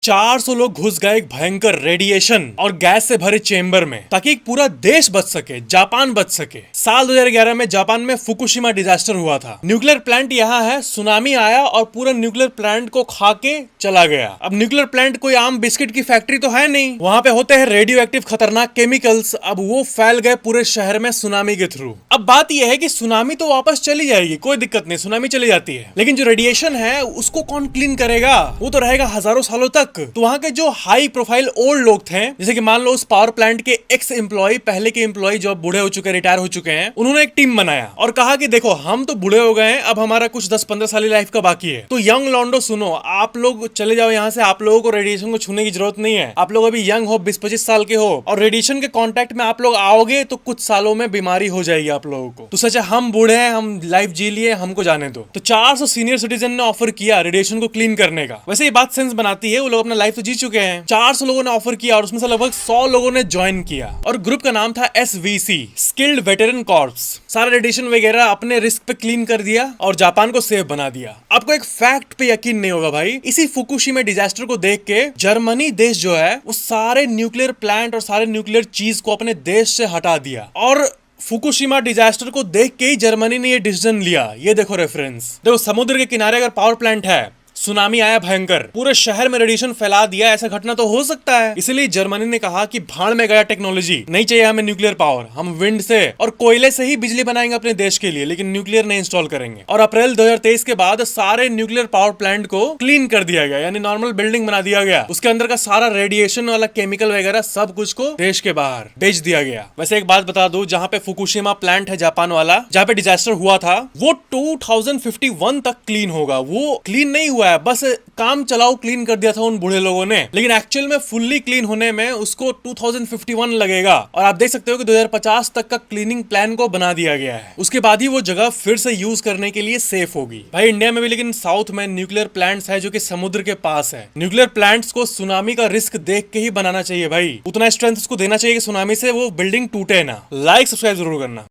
400 लोग घुस गए एक भयंकर रेडिएशन और गैस से भरे चेंबर में ताकि एक पूरा देश बच सके, जापान बच सके। साल 2011 में जापान में फुकुशिमा डिजास्टर हुआ था। न्यूक्लियर प्लांट यहाँ है, सुनामी आया और पूरा न्यूक्लियर प्लांट को खा के चला गया। अब न्यूक्लियर प्लांट कोई आम बिस्किट की फैक्ट्री तो है नहीं, वहां पे होते हैं रेडियो एक्टिव खतरनाक केमिकल्स। अब वो फैल गए पूरे शहर में सुनामी के थ्रू। अब बात यह है कि सुनामी तो वापस चली जाएगी, कोई दिक्कत नहीं, सुनामी चली जाती है, लेकिन जो रेडिएशन है उसको कौन क्लीन करेगा? वो तो रहेगा हजारों सालों तक। तो वहां के जो हाई प्रोफाइल ओल्ड लोग थे, जैसे कि मान लो उस पावर प्लांट के एक्स एम्प्लॉय, पहले के एम्प्लॉय जो बूढ़े हो चुके, रिटायर हो चुके हैं, उन्होंने एक टीम बनाया और कहा कि देखो हम तो बूढ़े हो गए हैं, अब हमारा कुछ 10-15 साल लाइफ का बाकी है, तो यंग लॉन्डो सुनो, आप लोग चले जाओ यहाँ से, आप लोगों को रेडिएशन को छूने की जरूरत नहीं है। आप लोग अभी यंग हो, 20-25 साल के हो, और रेडिएशन के कांटेक्ट में आप लोग आओगे तो कुछ सालों में बीमारी हो जाएगी आप लोगों को। तो सच है, हम बूढ़े हैं, हम लाइफ जी लिए, हमको जाने दो। तो 400 सीनियर सिटीजन ने ऑफर किया रेडिएशन को क्लीन करने का। वैसे ये बात सेंस बनाती है, वो लोग अपना लाइफ तो जी चुके हैं। 400 लोगों ने ऑफर किया और उसमें से लगभग 100 लोगों ने ज्वाइन किया और ग्रुप का नाम था SVC, स्किल्ड वेटरन कॉर्प्स। सारा रेडिएशन वगैरह अपने रिस्क पे क्लीन कर दिया और जापान को सेफ बना दिया। आपको एक फैक्ट पे यकीन नहीं होगा भाई, इसी फुकुशिमा डिजास्टर को देख के जर्मनी देश जो है वो सारे न्यूक्लियर प्लांट और सारे न्यूक्लियर चीज को अपने देश से हटा दिया। और फुकुशिमा डिजास्टर को देख के ही जर्मनी ने ये डिसीजन लिया। ये देखो रेफरेंस, देखो समुद्र के किनारे अगर पावर प्लांट है, सुनामी आया भयंकर, पूरे शहर में रेडिएशन फैला दिया, ऐसा घटना तो हो सकता है। इसलिए जर्मनी ने कहा कि भाड़ में गया टेक्नोलॉजी, नहीं चाहिए हमें न्यूक्लियर पावर, हम विंड से और कोयले से ही बिजली बनाएंगे अपने देश के लिए, लेकिन न्यूक्लियर नहीं इंस्टॉल करेंगे। और अप्रैल 2023 के बाद सारे न्यूक्लियर पावर प्लांट को क्लीन कर दिया गया, यानी नॉर्मल बिल्डिंग बना दिया गया। उसके अंदर का सारा रेडिएशन वाला केमिकल वगैरह सब कुछ को देश के बाहर बेच दिया गया। वैसे एक बात बता दूं, जहां पे फुकुशिमा प्लांट है जापान वाला, जहां पे डिजास्टर हुआ था, वो 2051 तक क्लीन होगा। वो क्लीन नहीं हुआ है, बस काम चलाओ क्लीन कर दिया था उन बूढ़े लोगों ने, लेकिन एक्चुअल में फुल्ली क्लीन होने में उसको 2051 लगेगा। और आप देख सकते हो कि 2050 तक का क्लीनिंग प्लान को बना दिया गया है। उसके बाद ही वो जगह फिर से यूज करने के लिए सेफ होगी। भाई इंडिया में भी लेकिन साउथ में न्यूक्लियर प्लांट्स है जो कि समुद्र के पास है। न्यूक्लियर प्लांट्स को सुनामी का रिस्क देख के ही बनाना चाहिए भाई, उतना स्ट्रेंथ उसको देना चाहिए कि सुनामी से वो बिल्डिंग टूटे ना। लाइक सब्सक्राइब जरूर करना।